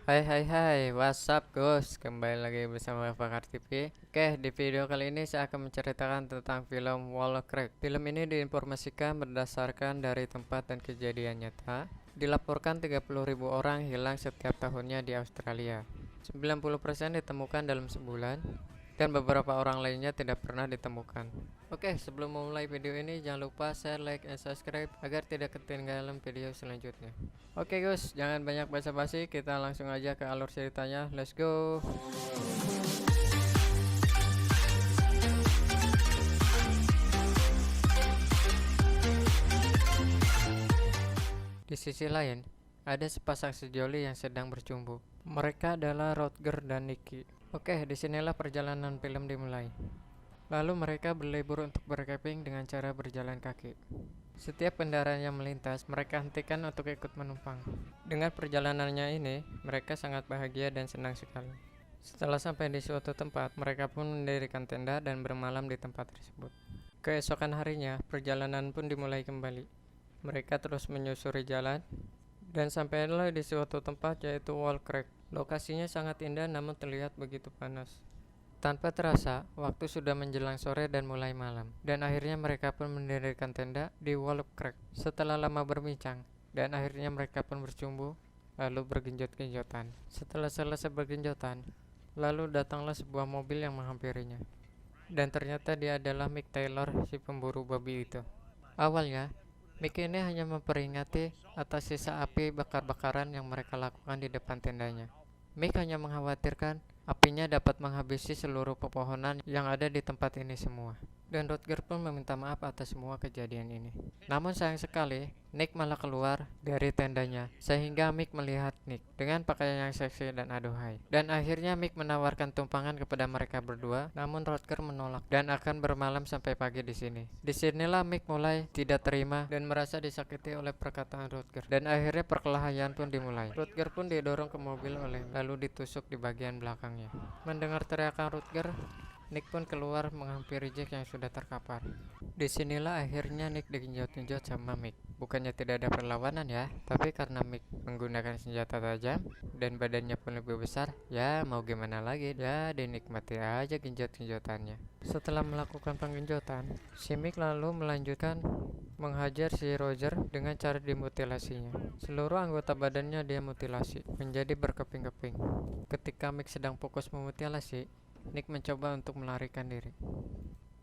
Hai hai hai, what's up Gus? Kembali lagi bersama Fakar TV. Oke, di video kali ini saya akan menceritakan tentang film Wall Creek. Film ini diinformasikan berdasarkan dari tempat dan kejadian nyata. Dilaporkan 30.000 orang hilang setiap tahunnya di Australia. 90% ditemukan dalam sebulan dan beberapa orang lainnya tidak pernah ditemukan. Oke, sebelum memulai video ini jangan lupa share, like, dan subscribe agar tidak ketinggalan video selanjutnya. Oke Gus, jangan banyak basa-basi, kita langsung aja ke alur ceritanya. Let's go. Di sisi lain, ada sepasang sejoli yang sedang bercumbu. Mereka adalah Rodger dan Nicky. Oke, disinilah perjalanan film dimulai. Lalu mereka berlibur untuk bercamping dengan cara berjalan kaki. Setiap kendaraan yang melintas, mereka hentikan untuk ikut menumpang. Dengan perjalanannya ini, mereka sangat bahagia dan senang sekali. Setelah sampai di suatu tempat, mereka pun mendirikan tenda dan bermalam di tempat tersebut. Keesokan harinya, perjalanan pun dimulai kembali. Mereka terus menyusuri jalan dan sampailah di suatu tempat yaitu Wall Creek. Lokasinya sangat indah namun terlihat begitu panas. Tanpa terasa, waktu sudah menjelang sore dan mulai malam, dan akhirnya mereka pun mendirikan tenda di Wall Creek. Setelah lama berbincang, dan akhirnya mereka pun bercumbu, lalu bergenjot-genjotan. Setelah selesai bergenjotan, lalu datanglah sebuah mobil yang menghampirinya. Dan ternyata dia adalah Mick Taylor, si pemburu babi itu. Awalnya, Mick ini hanya memperingati atas sisa api bakar-bakaran yang mereka lakukan di depan tendanya. Mick hanya mengkhawatirkan apinya dapat menghabisi seluruh pepohonan yang ada di tempat ini semua. Dan Rodger pun meminta maaf atas semua kejadian ini. Namun sayang sekali, Nick malah keluar dari tendanya, sehingga Mick melihat Nick dengan pakaian yang seksi dan aduhai. Dan akhirnya Mick menawarkan tumpangan kepada mereka berdua, namun Rodger menolak dan akan bermalam sampai pagi di sini. Disinilah Mick mulai tidak terima dan merasa disakiti oleh perkataan Rodger. Dan akhirnya perkelahian pun dimulai. Rodger pun didorong ke mobil oleh lalu ditusuk di bagian belakangnya. Mendengar teriakan Rodger, Nick pun keluar menghampiri Jack yang sudah terkapar. Disinilah akhirnya Nick digenjot-genjot sama Mick. Bukannya tidak ada perlawanan ya, tapi karena Mick menggunakan senjata tajam dan badannya pun lebih besar, ya mau gimana lagi, ya dinikmati aja genjot-genjotannya. Setelah melakukan penggenjotan, si Mick lalu melanjutkan menghajar si Roger dengan cara dimutilasinya. Seluruh anggota badannya dia mutilasi menjadi berkeping-keping. Ketika Mick sedang fokus memutilasi, Nick mencoba untuk melarikan diri.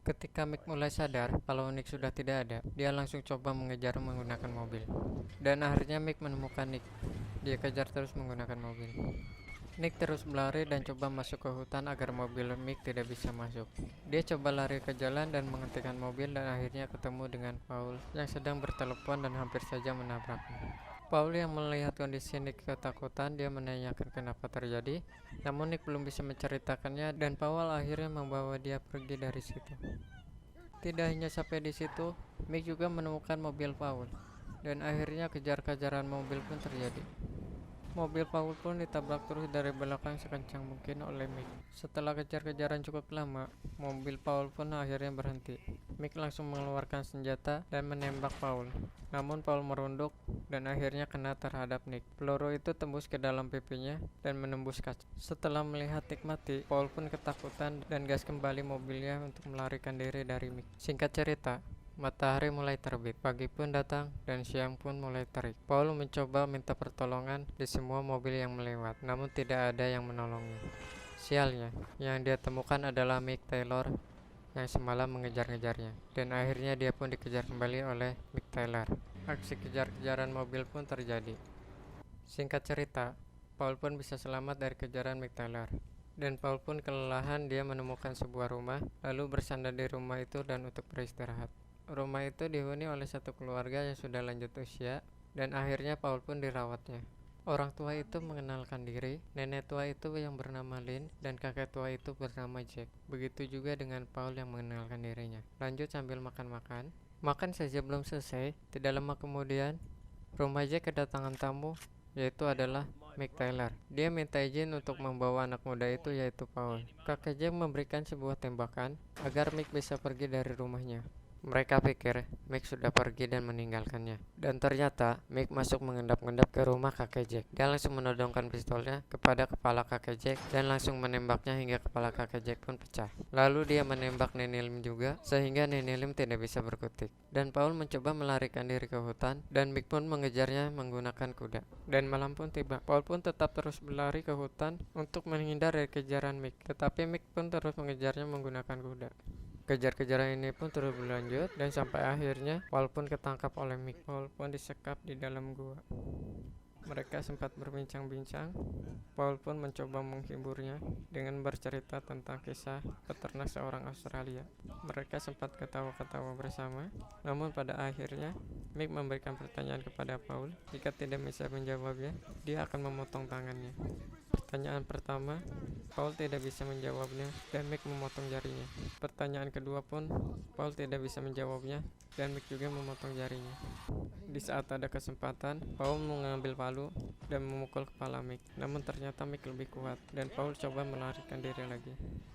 Ketika Mick mulai sadar kalau Nick sudah tidak ada, dia langsung coba mengejar menggunakan mobil. Dan akhirnya Mick menemukan Nick. Dia kejar terus menggunakan mobil. Nick terus berlari dan coba masuk ke hutan agar mobil Mick tidak bisa masuk. Dia coba lari ke jalan dan menghentikan mobil dan akhirnya ketemu dengan Paul yang sedang bertelepon dan hampir saja menabraknya. Paul yang melihat kondisi Nick ketakutan, dia menanyakan kenapa terjadi, namun Nick belum bisa menceritakannya dan Paul akhirnya membawa dia pergi dari situ. Tidak hanya sampai di situ, Mick juga menemukan mobil Paul dan akhirnya kejar-kejaran mobil pun terjadi. Mobil Paul pun ditabrak terus dari belakang sekencang mungkin oleh Mick. Setelah kejar-kejaran cukup lama, mobil Paul pun akhirnya berhenti. Mick langsung mengeluarkan senjata dan menembak Paul. Namun Paul merunduk dan akhirnya kena terhadap Nick. Peluru itu tembus ke dalam pipinya dan menembus kaca. Setelah melihat Nick mati, Paul pun ketakutan dan gas kembali mobilnya untuk melarikan diri dari Mick. Singkat cerita, matahari mulai terbit, pagi pun datang, dan siang pun mulai terik. Paul mencoba minta pertolongan di semua mobil yang melewat, namun tidak ada yang menolongnya. Sialnya, yang dia temukan adalah Mick Taylor yang semalam mengejar-ngejarnya, dan akhirnya dia pun dikejar kembali oleh Mick Taylor. Aksi kejar-kejaran mobil pun terjadi. Singkat cerita, Paul pun bisa selamat dari kejaran Mick Taylor. Dan Paul pun kelelahan, dia menemukan sebuah rumah, lalu bersandar di rumah itu dan untuk beristirahat. Rumah itu dihuni oleh satu keluarga yang sudah lanjut usia, dan akhirnya Paul pun dirawatnya. Orang tua itu mengenalkan diri, nenek tua itu yang bernama Lynn, dan kakek tua itu bernama Jack. Begitu juga dengan Paul yang mengenalkan dirinya. Lanjut sambil makan-makan. Makan saja belum selesai, tidak lama kemudian, rumah Jack kedatangan tamu, yaitu adalah Mick Taylor. Dia minta izin untuk membawa anak muda itu yaitu Paul. Kakek Jack memberikan sebuah tembakan agar Mick bisa pergi dari rumahnya. Mereka pikir Mick sudah pergi dan meninggalkannya. Dan ternyata Mick masuk mengendap-endap ke rumah kakek Jack. Dia langsung menodongkan pistolnya kepada kepala kakek Jack dan langsung menembaknya hingga kepala kakek Jack pun pecah. Lalu dia menembak Nenek Lim juga sehingga Nenek Lim tidak bisa berkutik. Dan Paul mencoba melarikan diri ke hutan dan Mick pun mengejarnya menggunakan kuda. Dan malam pun tiba. Paul pun tetap terus berlari ke hutan untuk menghindar dari kejaran Mick. Tetapi Mick pun terus mengejarnya menggunakan kuda. Kejar-kejaran ini pun terus berlanjut dan sampai akhirnya Paul pun ketangkap oleh Mick. Paul pun disekap di dalam gua. Mereka sempat berbincang-bincang. Paul pun mencoba menghiburnya dengan bercerita tentang kisah peternak seorang Australia. Mereka sempat ketawa-ketawa bersama. Namun pada akhirnya Mick memberikan pertanyaan kepada Paul. Jika tidak bisa menjawabnya, dia akan memotong tangannya. Pertanyaan pertama, Paul tidak bisa menjawabnya dan Mick memotong jarinya. Pertanyaan kedua pun, Paul tidak bisa menjawabnya dan Mick juga memotong jarinya. Di saat ada kesempatan, Paul mengambil palu dan memukul kepala Mick. Namun ternyata Mick lebih kuat dan Paul coba melarikan diri lagi.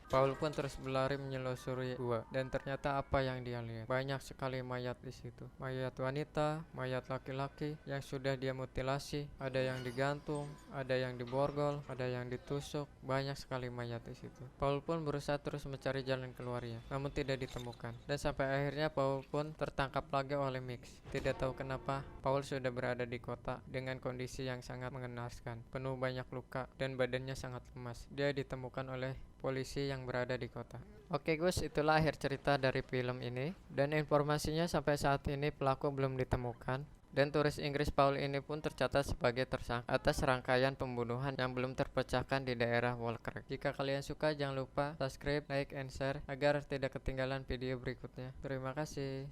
Paul pun terus berlari menyelusuri gua dan ternyata apa yang dia lihat? Banyak sekali mayat di situ. Mayat wanita, mayat laki-laki yang sudah dia mutilasi, ada yang digantung, ada yang diborgol, ada yang ditusuk, banyak sekali mayat di situ. Paul pun berusaha terus mencari jalan keluarnya, namun tidak ditemukan. Dan sampai akhirnya Paul pun tertangkap lagi oleh Mick. Tidak tahu kenapa, Paul sudah berada di kota dengan kondisi yang sangat mengenaskan, penuh banyak luka dan badannya sangat lemas. Dia ditemukan oleh polisi yang berada di kota. Oke guys, itulah akhir cerita dari film ini. Dan informasinya sampai saat ini pelaku belum ditemukan. Dan turis Inggris Paul ini pun tercatat sebagai tersangka atas rangkaian pembunuhan yang belum terpecahkan di daerah Walker. Jika kalian suka, jangan lupa subscribe, like, and share agar tidak ketinggalan video berikutnya. Terima kasih.